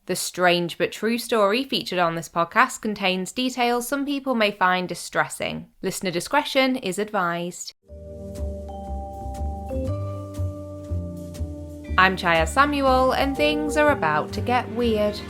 The strange but true story featured on this podcast contains details some people may find distressing. Listener discretion is advised. I'm Chyaz Samuel, and things are about to get weird.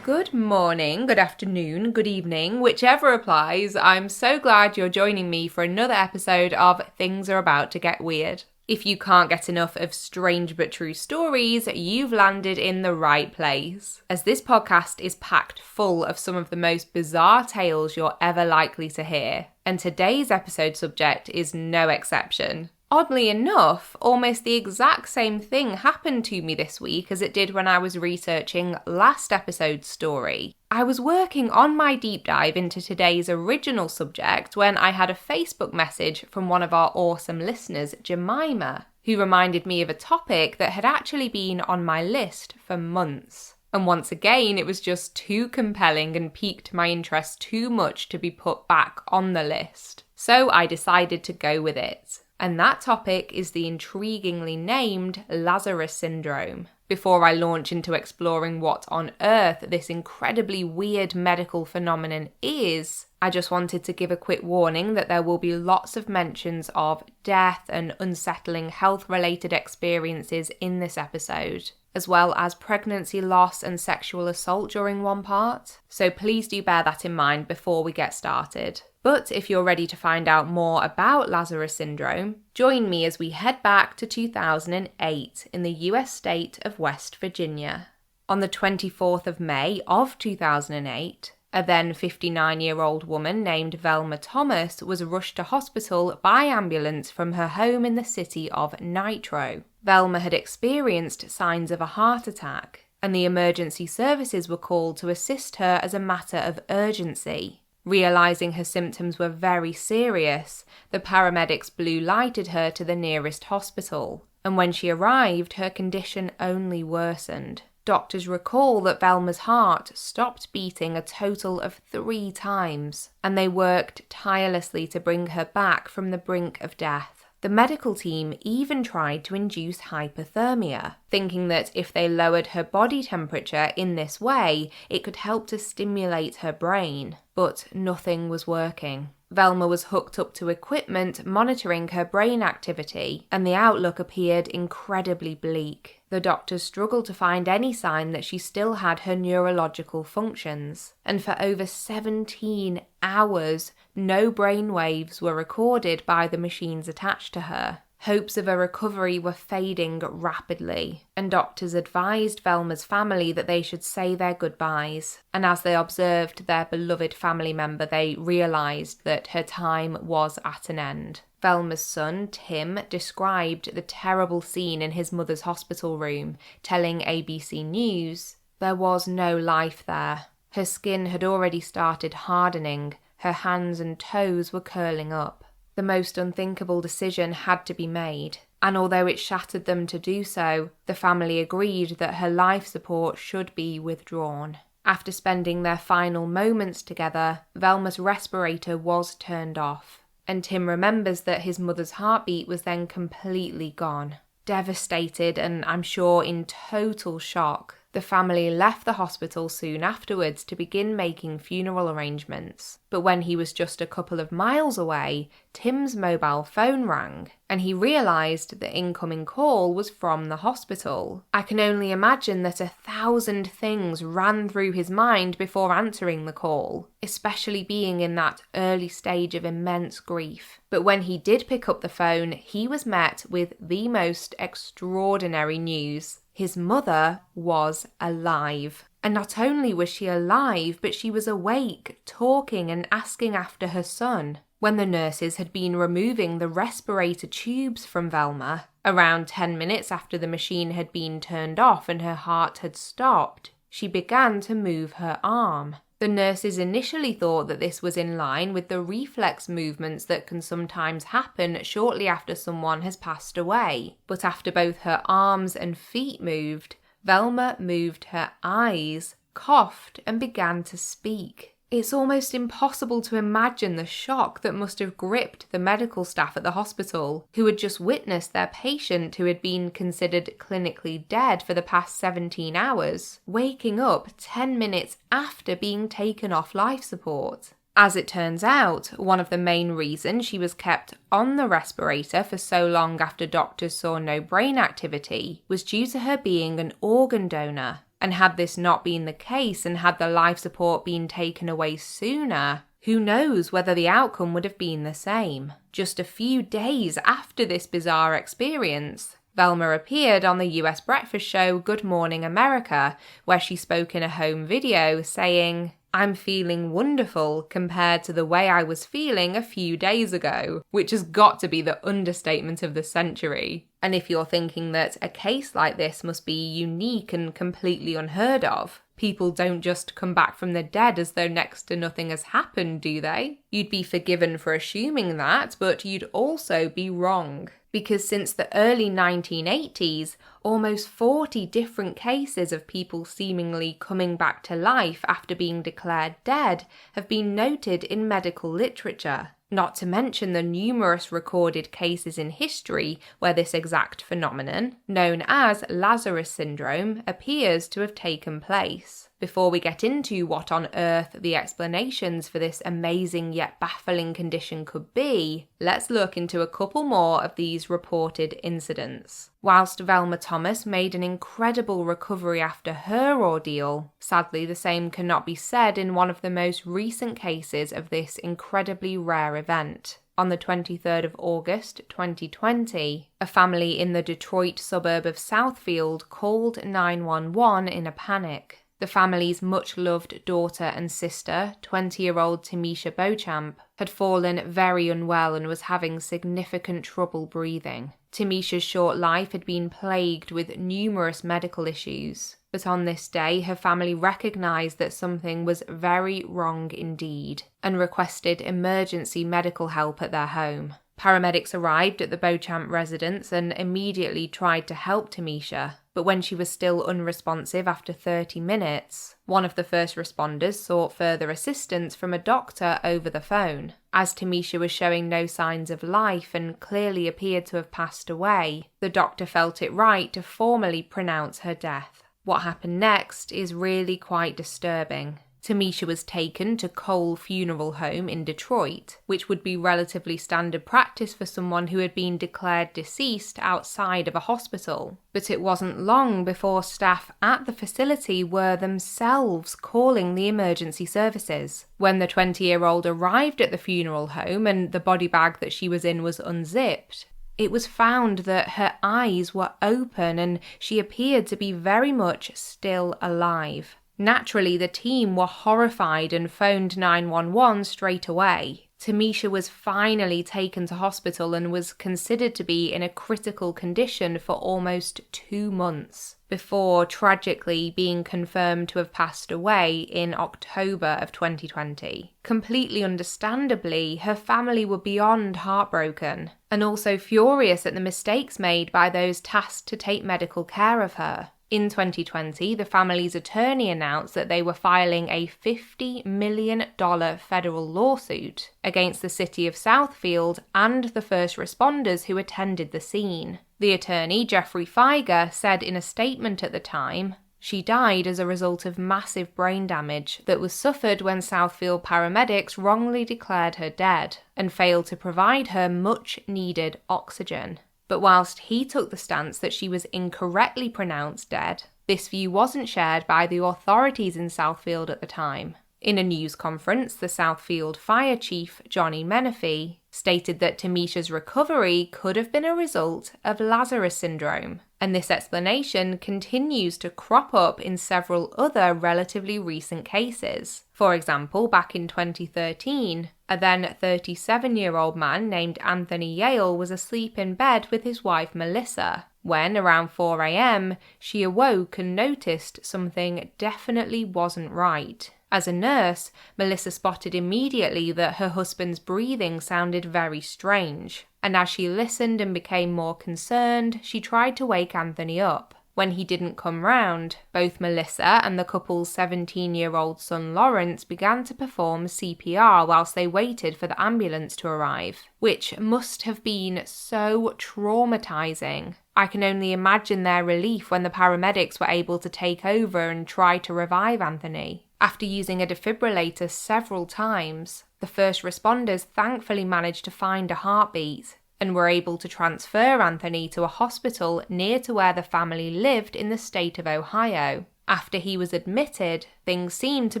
Good morning, good afternoon, good evening, whichever applies. I'm so glad you're joining me for another episode of Things Are About to Get Weird. If you can't get enough of strange but true stories, you've landed in the right place, as this podcast is packed full of some of the most bizarre tales you're ever likely to hear, and today's episode subject is no exception. Oddly enough, almost the exact same thing happened to me this week as it did when I was researching last episode's story. I was working on my deep dive into today's original subject when I had a Facebook message from one of our awesome listeners, Jemima, who reminded me of a topic that had actually been on my list for months. And once again, it was just too compelling and piqued my interest too much to be put back on the list. So I decided to go with it. And that topic is the intriguingly named Lazarus Syndrome. Before I launch into exploring what on earth this incredibly weird medical phenomenon is, I just wanted to give a quick warning that there will be lots of mentions of death and unsettling health-related experiences in this episode, as well as pregnancy loss and sexual assault during one part. So please do bear that in mind before we get started. But if you're ready to find out more about Lazarus Syndrome, join me as we head back to 2008 in the US state of West Virginia. On the 24th of May of 2008, a then 59-year-old woman named Velma Thomas was rushed to hospital by ambulance from her home in the city of Nitro. Velma had experienced signs of a heart attack, and the emergency services were called to assist her as a matter of urgency. Realising her symptoms were very serious, the paramedics blue-lighted her to the nearest hospital, and when she arrived, her condition only worsened. Doctors recall that Velma's heart stopped beating a total of 3 times, and they worked tirelessly to bring her back from the brink of death. The medical team even tried to induce hypothermia, thinking that if they lowered her body temperature in this way, it could help to stimulate her brain. But nothing was working. Velma was hooked up to equipment monitoring her brain activity, and the outlook appeared incredibly bleak. The doctors struggled to find any sign that she still had her neurological functions, and for over 17 hours, no brain waves were recorded by the machines attached to her. Hopes of a recovery were fading rapidly, and doctors advised Velma's family that they should say their goodbyes. And as they observed their beloved family member, they realised that her time was at an end. Velma's son, Tim, described the terrible scene in his mother's hospital room, telling ABC News, "There was no life there. Her skin had already started hardening, her hands and toes were curling up. The most unthinkable decision had to be made, and although it shattered them to do so, the family agreed that her life support should be withdrawn." After spending their final moments together, Velma's respirator was turned off, and Tim remembers that his mother's heartbeat was then completely gone. Devastated and I'm sure in total shock, the family left the hospital soon afterwards to begin making funeral arrangements. But when he was just a couple of miles away, Tim's mobile phone rang, and he realised the incoming call was from the hospital. I can only imagine that 1,000 things ran through his mind before answering the call, especially being in that early stage of immense grief. But when he did pick up the phone, he was met with the most extraordinary news. His mother was alive. And not only was she alive, but she was awake, talking and asking after her son. When the nurses had been removing the respirator tubes from Velma, around 10 minutes after the machine had been turned off and her heart had stopped, she began to move her arm. The nurses initially thought that this was in line with the reflex movements that can sometimes happen shortly after someone has passed away. But after both her arms and feet moved, Velma moved her eyes, coughed, and began to speak. It's almost impossible to imagine the shock that must have gripped the medical staff at the hospital, who had just witnessed their patient who had been considered clinically dead for the past 17 hours, waking up 10 minutes after being taken off life support. As it turns out, one of the main reasons she was kept on the respirator for so long after doctors saw no brain activity was due to her being an organ donor. And had this not been the case and had the life support been taken away sooner, who knows whether the outcome would have been the same. Just a few days after this bizarre experience, Velma appeared on the US breakfast show Good Morning America, where she spoke in a home video saying, "I'm feeling wonderful compared to the way I was feeling a few days ago," which has got to be the understatement of the century. And if you're thinking that a case like this must be unique and completely unheard of, people don't just come back from the dead as though next to nothing has happened, do they? You'd be forgiven for assuming that, but you'd also be wrong. Because since the early 1980s, almost 40 different cases of people seemingly coming back to life after being declared dead have been noted in medical literature. Not to mention the numerous recorded cases in history where this exact phenomenon, known as Lazarus Syndrome, appears to have taken place. Before we get into what on earth the explanations for this amazing yet baffling condition could be, let's look into a couple more of these reported incidents. Whilst Velma Thomas made an incredible recovery after her ordeal, sadly the same cannot be said in one of the most recent cases of this incredibly rare event. On the 23rd of August 2020, a family in the Detroit suburb of Southfield called 911 in a panic. The family's much-loved daughter and sister, 20-year-old Tamisha Beauchamp, had fallen very unwell and was having significant trouble breathing. Tamisha's short life had been plagued with numerous medical issues, but on this day her family recognised that something was very wrong indeed and requested emergency medical help at their home. Paramedics arrived at the Beauchamp residence and immediately tried to help Tamisha, but when she was still unresponsive after 30 minutes, one of the first responders sought further assistance from a doctor over the phone. As Tamisha was showing no signs of life and clearly appeared to have passed away, the doctor felt it right to formally pronounce her death. What happened next is really quite disturbing. Tamisha was taken to Cole Funeral Home in Detroit, which would be relatively standard practice for someone who had been declared deceased outside of a hospital. But it wasn't long before staff at the facility were themselves calling the emergency services. When the 20-year-old arrived at the funeral home and the body bag that she was in was unzipped, it was found that her eyes were open and she appeared to be very much still alive. Naturally, the team were horrified and phoned 911 straight away. Tamisha was finally taken to hospital and was considered to be in a critical condition for almost 2 months, before tragically being confirmed to have passed away in October of 2020. Completely understandably, her family were beyond heartbroken, and also furious at the mistakes made by those tasked to take medical care of her. In 2020, the family's attorney announced that they were filing a $50 million federal lawsuit against the city of Southfield and the first responders who attended the scene. The attorney, Jeffrey Feiger, said in a statement at the time, "She died as a result of massive brain damage that was suffered when Southfield paramedics wrongly declared her dead and failed to provide her much-needed oxygen." But whilst he took the stance that she was incorrectly pronounced dead, this view wasn't shared by the authorities in Southfield at the time. In a news conference, the Southfield Fire Chief, Johnny Menifee, stated that Tamisha's recovery could have been a result of Lazarus Syndrome, and this explanation continues to crop up in several other relatively recent cases. For example, back in 2013, a then 37-year-old man named Anthony Yale was asleep in bed with his wife Melissa, when, around 4 a.m., she awoke and noticed something definitely wasn't right. As a nurse, Melissa spotted immediately that her husband's breathing sounded very strange, and as she listened and became more concerned, she tried to wake Anthony up. When he didn't come round, both Melissa and the couple's 17-year-old son Lawrence began to perform CPR whilst they waited for the ambulance to arrive, which must have been so traumatizing. I can only imagine their relief when the paramedics were able to take over and try to revive Anthony. After using a defibrillator several times, the first responders thankfully managed to find a heartbeat and were able to transfer Anthony to a hospital near to where the family lived in the state of Ohio. After he was admitted, things seemed to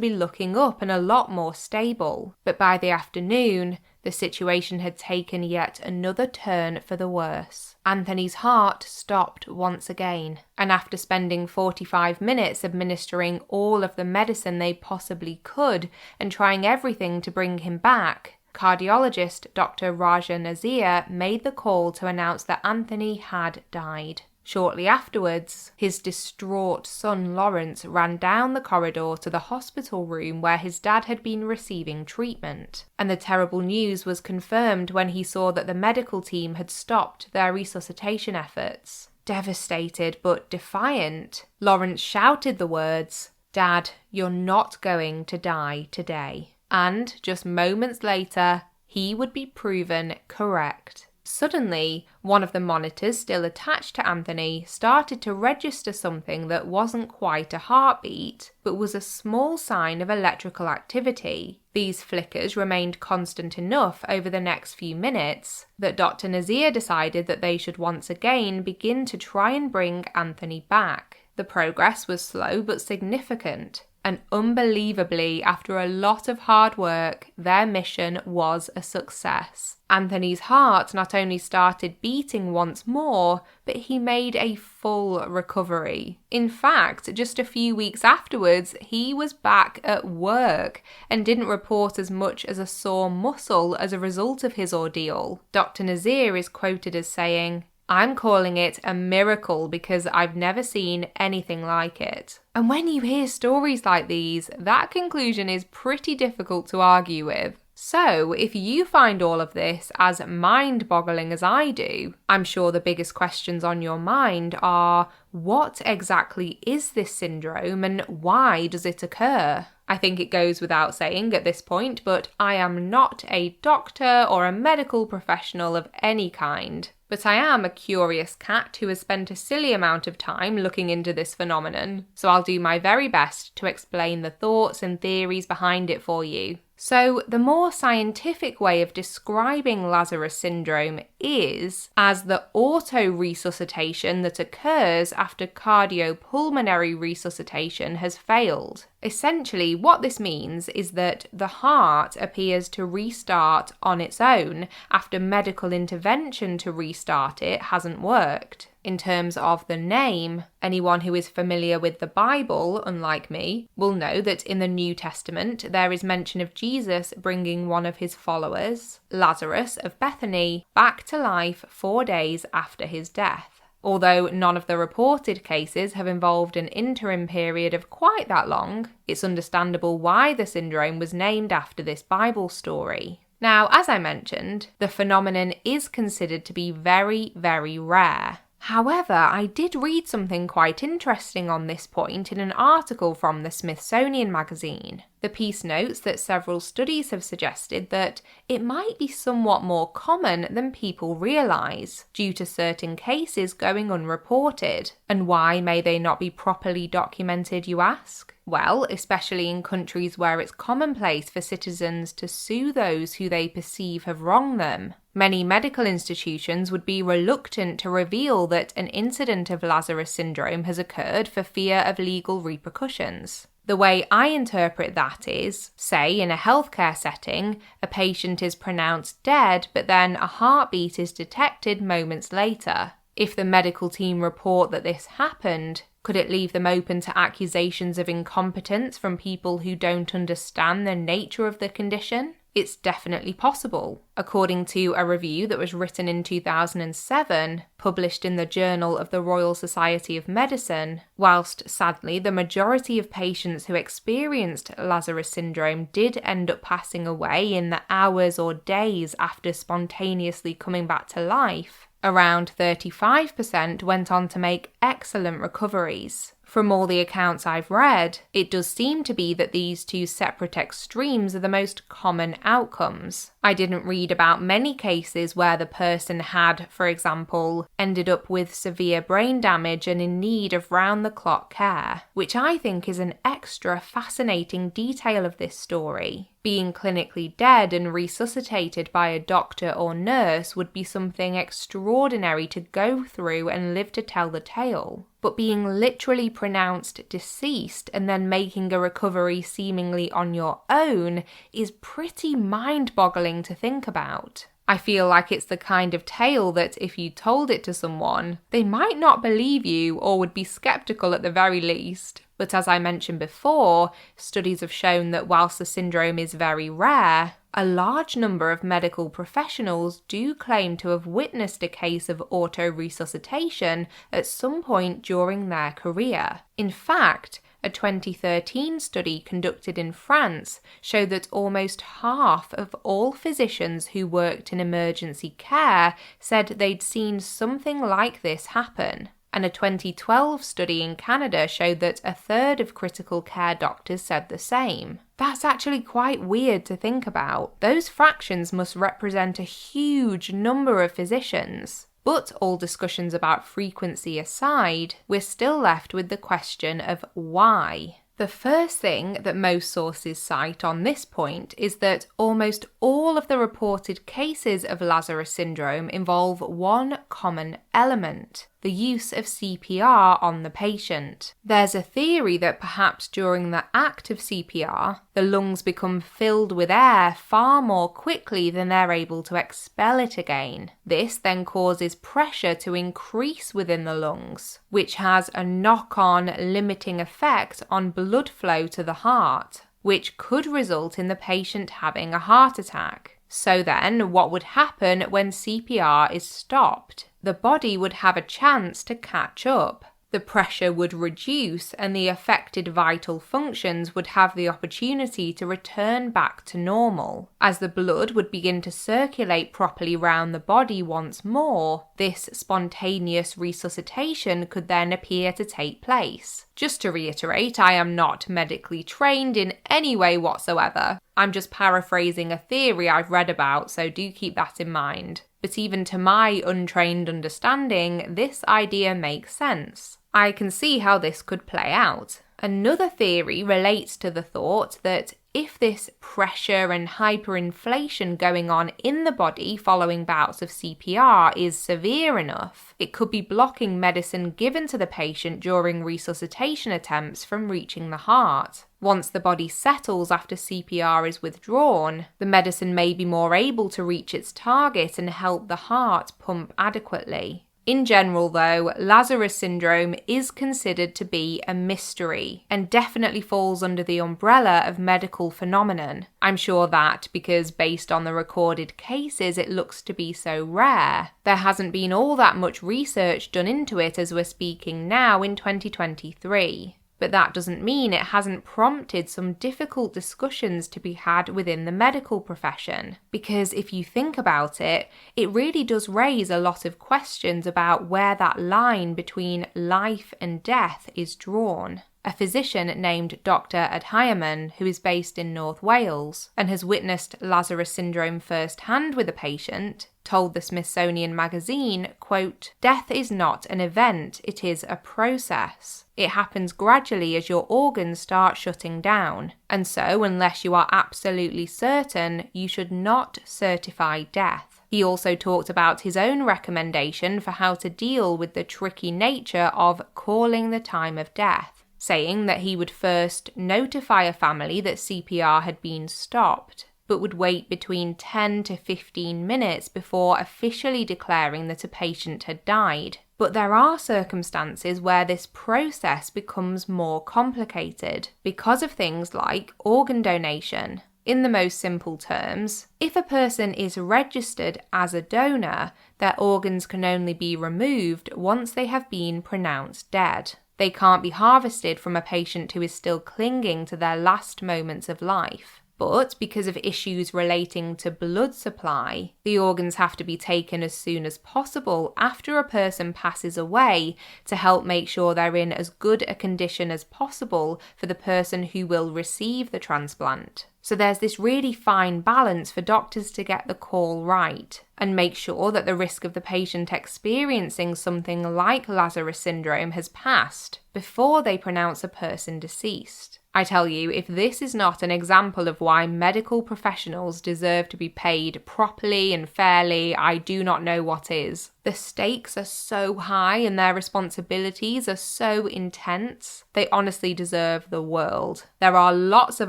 be looking up and a lot more stable, but by the afternoon, the situation had taken yet another turn for the worse. Anthony's heart stopped once again, and after spending 45 minutes administering all of the medicine they possibly could and trying everything to bring him back, cardiologist Dr. Raja Nazir made the call to announce that Anthony had died. Shortly afterwards, his distraught son Lawrence ran down the corridor to the hospital room where his dad had been receiving treatment, and the terrible news was confirmed when he saw that the medical team had stopped their resuscitation efforts. Devastated but defiant, Lawrence shouted the words, "Dad, you're not going to die today." And just moments later, he would be proven correct. Suddenly, one of the monitors still attached to Anthony started to register something that wasn't quite a heartbeat, but was a small sign of electrical activity. These flickers remained constant enough over the next few minutes that Dr. Nazir decided that they should once again begin to try and bring Anthony back. The progress was slow but significant. And unbelievably, after a lot of hard work, their mission was a success. Anthony's heart not only started beating once more, but he made a full recovery. In fact, just a few weeks afterwards, he was back at work and didn't report as much as a sore muscle as a result of his ordeal. Dr. Nazir is quoted as saying, "I'm calling it a miracle because I've never seen anything like it." And when you hear stories like these, that conclusion is pretty difficult to argue with. So, if you find all of this as mind-boggling as I do, I'm sure the biggest questions on your mind are, what exactly is this syndrome and why does it occur? I think it goes without saying at this point, but I am not a doctor or a medical professional of any kind. But I am a curious cat who has spent a silly amount of time looking into this phenomenon, so I'll do my very best to explain the thoughts and theories behind it for you. So, the more scientific way of describing Lazarus Syndrome is as the auto-resuscitation that occurs after cardiopulmonary resuscitation has failed. Essentially, what this means is that the heart appears to restart on its own after medical intervention to restart it hasn't worked. In terms of the name, anyone who is familiar with the Bible, unlike me, will know that in the New Testament there is mention of Jesus bringing one of his followers, Lazarus of Bethany, back to life 4 days after his death. Although none of the reported cases have involved an interim period of quite that long, it's understandable why the syndrome was named after this Bible story. Now, as I mentioned, the phenomenon is considered to be very, very rare. However, I did read something quite interesting on this point in an article from the Smithsonian magazine. The piece notes that several studies have suggested that it might be somewhat more common than people realise, due to certain cases going unreported. And why may they not be properly documented, you ask? Well, especially in countries where it's commonplace for citizens to sue those who they perceive have wronged them. Many medical institutions would be reluctant to reveal that an incident of Lazarus Syndrome has occurred for fear of legal repercussions. The way I interpret that is, say in a healthcare setting, a patient is pronounced dead, but then a heartbeat is detected moments later. If the medical team report that this happened, could it leave them open to accusations of incompetence from people who don't understand the nature of the condition? It's definitely possible. According to a review that was written in 2007, published in the Journal of the Royal Society of Medicine, whilst sadly the majority of patients who experienced Lazarus Syndrome did end up passing away in the hours or days after spontaneously coming back to life, Around 35% went on to make excellent recoveries. From all the accounts I've read, it does seem to be that these two separate extremes are the most common outcomes. I didn't read about many cases where the person had, for example, ended up with severe brain damage and in need of round-the-clock care, which I think is an extra fascinating detail of this story. Being clinically dead and resuscitated by a doctor or nurse would be something extraordinary to go through and live to tell the tale. But being literally pronounced deceased and then making a recovery seemingly on your own is pretty mind-boggling to think about. I feel like it's the kind of tale that if you told it to someone, they might not believe you or would be skeptical at the very least. But as I mentioned before, studies have shown that whilst the syndrome is very rare, a large number of medical professionals do claim to have witnessed a case of auto-resuscitation at some point during their career. In fact, a 2013 study conducted in France showed that almost half of all physicians who worked in emergency care said they'd seen something like this happen. And a 2012 study in Canada showed that a third of critical care doctors said the same. That's actually quite weird to think about. Those fractions must represent a huge number of physicians. But all discussions about frequency aside, we're still left with the question of why. The first thing that most sources cite on this point is that almost all of the reported cases of Lazarus syndrome involve one common element: the use of CPR on the patient. There's a theory that perhaps during the act of CPR, the lungs become filled with air far more quickly than they're able to expel it again. This then causes pressure to increase within the lungs, which has a knock-on limiting effect on blood flow to the heart, which could result in the patient having a heart attack. So then, what would happen when CPR is stopped? The body would have a chance to catch up. The pressure would reduce and the affected vital functions would have the opportunity to return back to normal. As the blood would begin to circulate properly round the body once more, this spontaneous resuscitation could then appear to take place. Just to reiterate, I am not medically trained in any way whatsoever. I'm just paraphrasing a theory I've read about, so do keep that in mind. But even to my untrained understanding, this idea makes sense. I can see how this could play out. Another theory relates to the thought that if this pressure and hyperinflation going on in the body following bouts of CPR is severe enough, it could be blocking medicine given to the patient during resuscitation attempts from reaching the heart. Once the body settles after CPR is withdrawn, the medicine may be more able to reach its target and help the heart pump adequately. In general, though, Lazarus syndrome is considered to be a mystery and definitely falls under the umbrella of medical phenomenon. I'm sure that because based on the recorded cases it looks to be so rare, there hasn't been all that much research done into it as we're speaking now in 2023. But that doesn't mean it hasn't prompted some difficult discussions to be had within the medical profession. Because if you think about it, it really does raise a lot of questions about where that line between life and death is drawn. A physician named Dr. Adhyaman, who is based in North Wales and has witnessed Lazarus syndrome firsthand with a patient, told the Smithsonian magazine, quote, "Death is not an event, it is a process. It happens gradually as your organs start shutting down, and so unless you are absolutely certain, you should not certify death." He also talked about his own recommendation for how to deal with the tricky nature of calling the time of death, saying that he would first notify a family that CPR had been stopped, but would wait between 10 to 15 minutes before officially declaring that a patient had died. But there are circumstances where this process becomes more complicated because of things like organ donation. In the most simple terms, if a person is registered as a donor, their organs can only be removed once they have been pronounced dead. They can't be harvested from a patient who is still clinging to their last moments of life. But because of issues relating to blood supply, the organs have to be taken as soon as possible after a person passes away to help make sure they're in as good a condition as possible for the person who will receive the transplant. So there's this really fine balance for doctors to get the call right and make sure that the risk of the patient experiencing something like Lazarus syndrome has passed before they pronounce a person deceased. I tell you, if this is not an example of why medical professionals deserve to be paid properly and fairly, I do not know what is. The stakes are so high and their responsibilities are so intense. They honestly deserve the world. There are lots of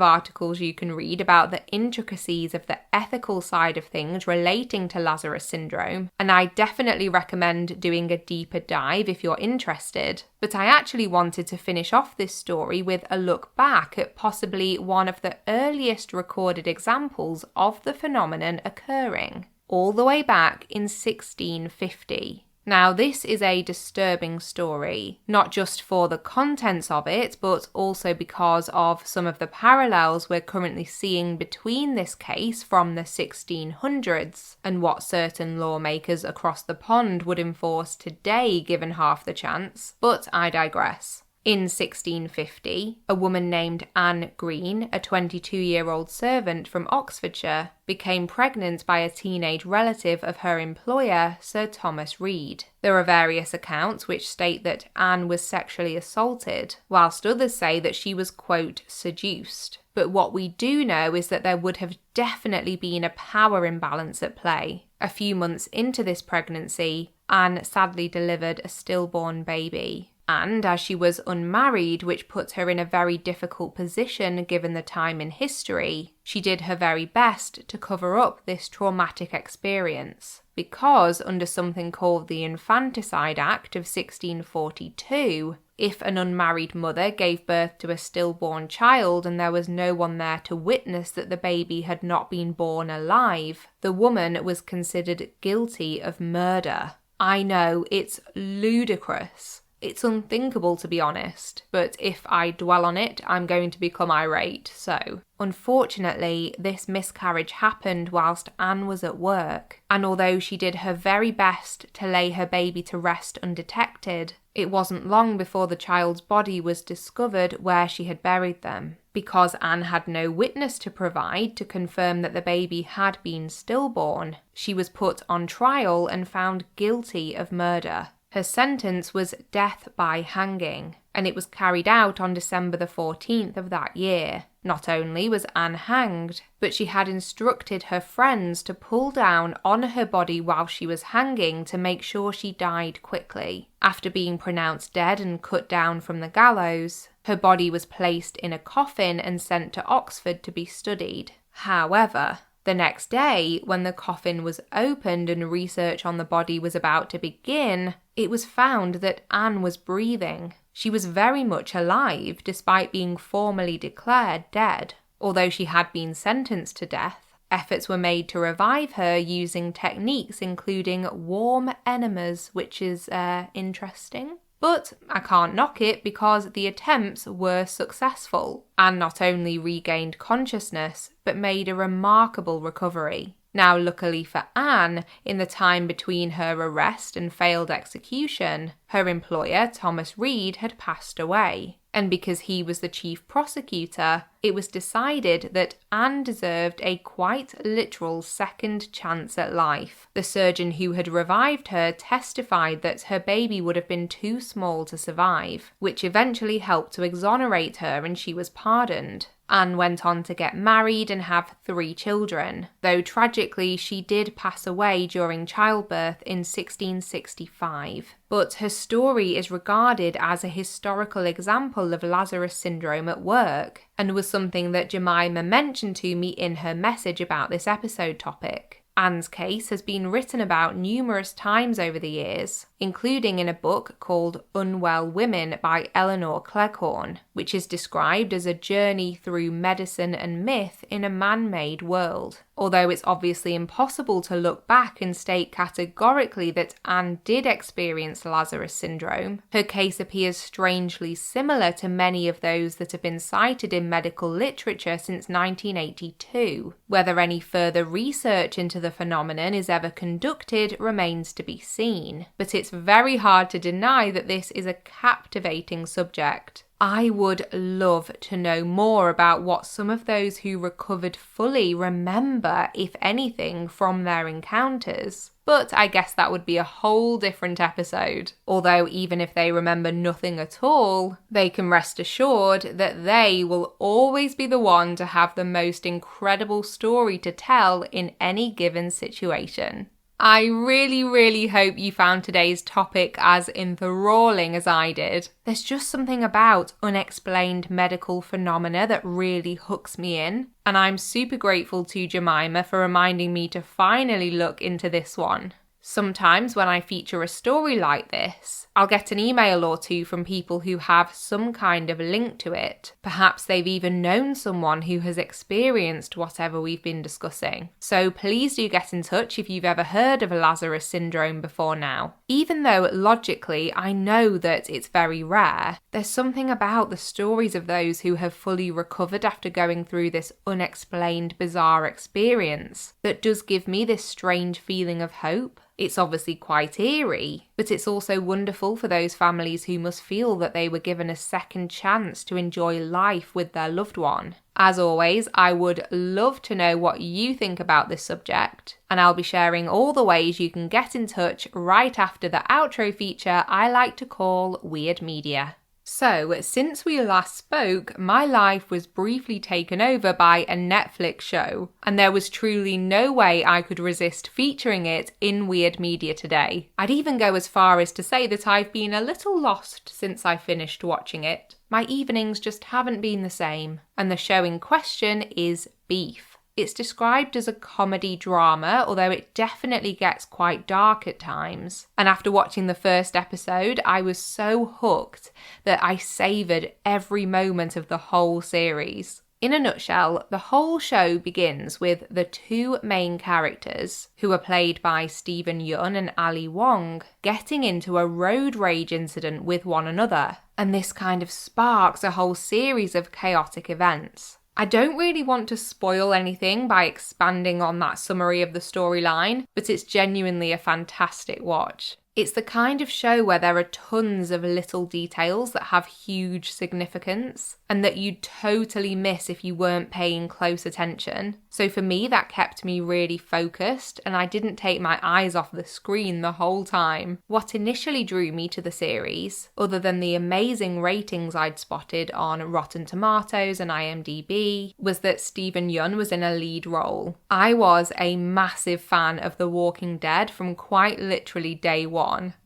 articles you can read about the intricacies of the ethical side of things relating to Lazarus syndrome, and I definitely recommend doing a deeper dive if you're interested. But I actually wanted to finish off this story with a look back at possibly one of the earliest recorded examples of the phenomenon occurring, all the way back in 1650. Now, this is a disturbing story, not just for the contents of it, but also because of some of the parallels we're currently seeing between this case from the 1600s and what certain lawmakers across the pond would enforce today given half the chance, but I digress. In 1650, a woman named Anne Green, a 22-year-old servant from Oxfordshire, became pregnant by a teenage relative of her employer, Sir Thomas Reed. There are various accounts which state that Anne was sexually assaulted, whilst others say that she was, quote, seduced. But what we do know is that there would have definitely been a power imbalance at play. A few months into this pregnancy, Anne sadly delivered a stillborn baby. And as she was unmarried, which put her in a very difficult position given the time in history, she did her very best to cover up this traumatic experience. Because under something called the Infanticide Act of 1642, if an unmarried mother gave birth to a stillborn child and there was no one there to witness that the baby had not been born alive, the woman was considered guilty of murder. I know, it's ludicrous. It's unthinkable, to be honest, but if I dwell on it, I'm going to become irate, so. Unfortunately, this miscarriage happened whilst Anne was at work, and although she did her very best to lay her baby to rest undetected, it wasn't long before the child's body was discovered where she had buried them. Because Anne had no witness to provide to confirm that the baby had been stillborn, she was put on trial and found guilty of murder. Her sentence was death by hanging, and it was carried out on December the 14th of that year. Not only was Anne hanged, but she had instructed her friends to pull down on her body while she was hanging to make sure she died quickly. After being pronounced dead and cut down from the gallows, her body was placed in a coffin and sent to Oxford to be studied. However, the next day, when the coffin was opened and research on the body was about to begin, it was found that Anne was breathing. She was very much alive, despite being formally declared dead. Although she had been sentenced to death, efforts were made to revive her using techniques including warm enemas, which is interesting. But I can't knock it because the attempts were successful. Anne not only regained consciousness, but made a remarkable recovery. Now, luckily for Anne, in the time between her arrest and failed execution, her employer, Thomas Reed, had passed away. And because he was the chief prosecutor, it was decided that Anne deserved a quite literal second chance at life. The surgeon who had revived her testified that her baby would have been too small to survive, which eventually helped to exonerate her and she was pardoned. Anne went on to get married and have 3 children, though tragically she did pass away during childbirth in 1665. But her story is regarded as a historical example of Lazarus syndrome at work, and was something that Jemima mentioned to me in her message about this episode topic. Anne's case has been written about numerous times over the years, including in a book called Unwell Women by Eleanor Cleghorn, which is described as a journey through medicine and myth in a man-made world. Although it's obviously impossible to look back and state categorically that Anne did experience Lazarus Syndrome, her case appears strangely similar to many of those that have been cited in medical literature since 1982. Whether any further research into the phenomenon is ever conducted remains to be seen, but it's very hard to deny that this is a captivating subject. I would love to know more about what some of those who recovered fully remember, if anything, from their encounters. But I guess that would be a whole different episode. Although even if they remember nothing at all, they can rest assured that they will always be the one to have the most incredible story to tell in any given situation. I really hope you found today's topic as enthralling as I did. There's just something about unexplained medical phenomena that really hooks me in, and I'm super grateful to Jemima for reminding me to finally look into this one. Sometimes when I feature a story like this, I'll get an email or two from people who have some kind of link to it. Perhaps they've even known someone who has experienced whatever we've been discussing. So please do get in touch if you've ever heard of Lazarus Syndrome before now. Even though logically I know that it's very rare, there's something about the stories of those who have fully recovered after going through this unexplained, bizarre experience that does give me this strange feeling of hope. It's obviously quite eerie, but it's also wonderful for those families who must feel that they were given a second chance to enjoy life with their loved one. As always, I would love to know what you think about this subject, and I'll be sharing all the ways you can get in touch right after the outro feature I like to call Weird Media. So, since we last spoke, my life was briefly taken over by a Netflix show, and there was truly no way I could resist featuring it in Weird Media today. I'd even go as far as to say that I've been a little lost since I finished watching it. My evenings just haven't been the same, and the show in question is Beef. It's described as a comedy drama, although it definitely gets quite dark at times. And after watching the first episode, I was so hooked that I savoured every moment of the whole series. In a nutshell, the whole show begins with the two main characters, who are played by Steven Yeun and Ali Wong, getting into a road rage incident with one another. And this kind of sparks a whole series of chaotic events. I don't really want to spoil anything by expanding on that summary of the storyline, but it's genuinely a fantastic watch. It's the kind of show where there are tons of little details that have huge significance and that you'd totally miss if you weren't paying close attention. So for me, that kept me really focused and I didn't take my eyes off the screen the whole time. What initially drew me to the series, other than the amazing ratings I'd spotted on Rotten Tomatoes and IMDb, was that Steven Yeun was in a lead role. I was a massive fan of The Walking Dead from quite literally day one.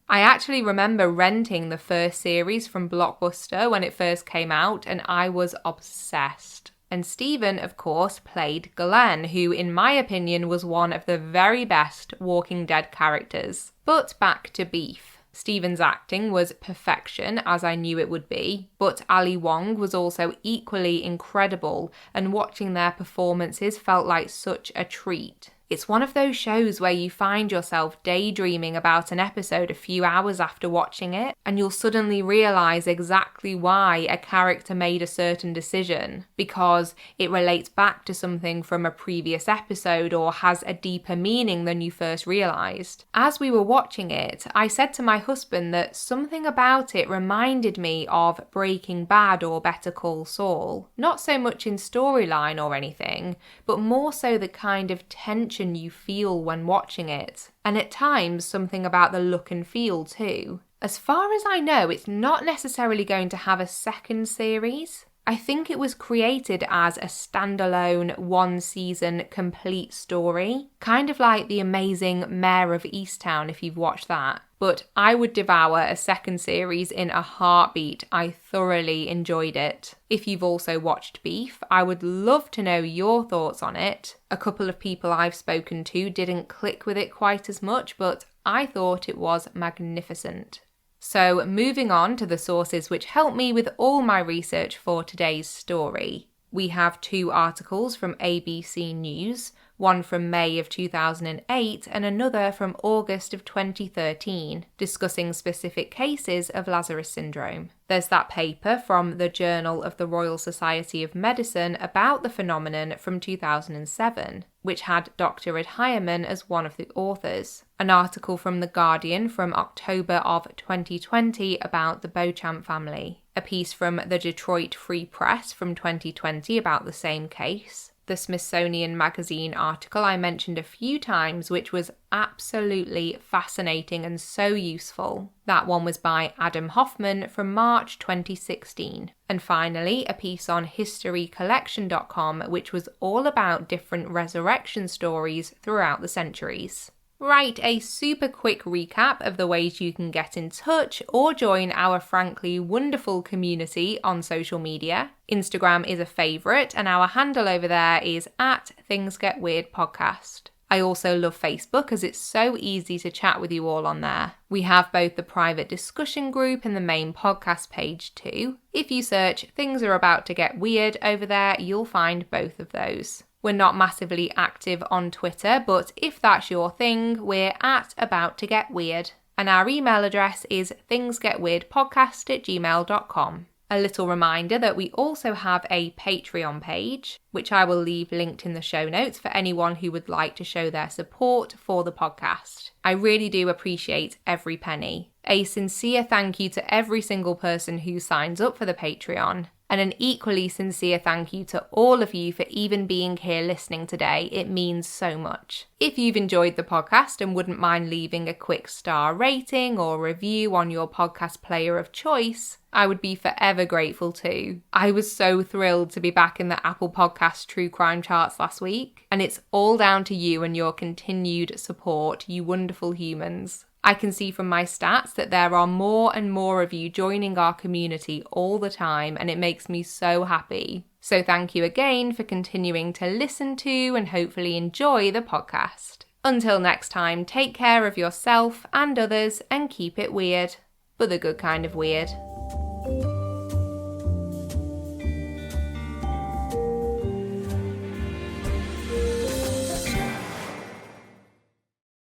I actually remember renting the first series from Blockbuster when it first came out, and I was obsessed. And Steven, of course, played Glenn, who, in my opinion, was one of the very best Walking Dead characters. But back to Beef. Steven's acting was perfection, as I knew it would be, but Ali Wong was also equally incredible, and watching their performances felt like such a treat. It's one of those shows where you find yourself daydreaming about an episode a few hours after watching it, and you'll suddenly realise exactly why a character made a certain decision, because it relates back to something from a previous episode or has a deeper meaning than you first realised. As we were watching it, I said to my husband that something about it reminded me of Breaking Bad or Better Call Saul. Not so much in storyline or anything, but more so the kind of tension you feel when watching it, and at times something about the look and feel too. As far as I know, it's not necessarily going to have a second series. I think it was created as a standalone one-season complete story, kind of like The Amazing Mayor of Easttown if you've watched that. But I would devour a second series in a heartbeat. I thoroughly enjoyed it. If you've also watched Beef, I would love to know your thoughts on it. A couple of people I've spoken to didn't click with it quite as much, but I thought it was magnificent. So moving on to the sources which helped me with all my research for today's story. We have 2 articles from ABC News, one from May of 2008 and another from August of 2013, discussing specific cases of Lazarus Syndrome. There's that paper from the Journal of the Royal Society of Medicine about the phenomenon from 2007, which had Dr. Ed Hyman as one of the authors. An article from The Guardian from October of 2020 about the Beauchamp family. A piece from the Detroit Free Press from 2020 about the same case. The Smithsonian Magazine article I mentioned a few times, which was absolutely fascinating and so useful. That one was by Adam Hoffman from March 2016. And finally, a piece on historycollection.com, which was all about different resurrection stories throughout the centuries. Right, a super quick recap of the ways you can get in touch or join our frankly wonderful community on social media. Instagram is a favourite and our handle over there is @thingsgetweirdpodcast. I also love Facebook as it's so easy to chat with you all on there. We have both the private discussion group and the main podcast page too. If you search Things Are About to Get Weird over there, you'll find both of those. We're not massively active on Twitter, but if that's your thing, we're @AboutToGetWeird. And our email address is thingsgetweirdpodcast@gmail.com. A little reminder that we also have a Patreon page, which I will leave linked in the show notes for anyone who would like to show their support for the podcast. I really do appreciate every penny. A sincere thank you to every single person who signs up for the Patreon. And an equally sincere thank you to all of you for even being here listening today. It means so much. If you've enjoyed the podcast and wouldn't mind leaving a quick star rating or review on your podcast player of choice, I would be forever grateful too. I was so thrilled to be back in the Apple Podcast True Crime charts last week, and it's all down to you and your continued support, you wonderful humans. I can see from my stats that there are more and more of you joining our community all the time, and it makes me so happy. So thank you again for continuing to listen to and hopefully enjoy the podcast. Until next time, take care of yourself and others and keep it weird, but the good kind of weird.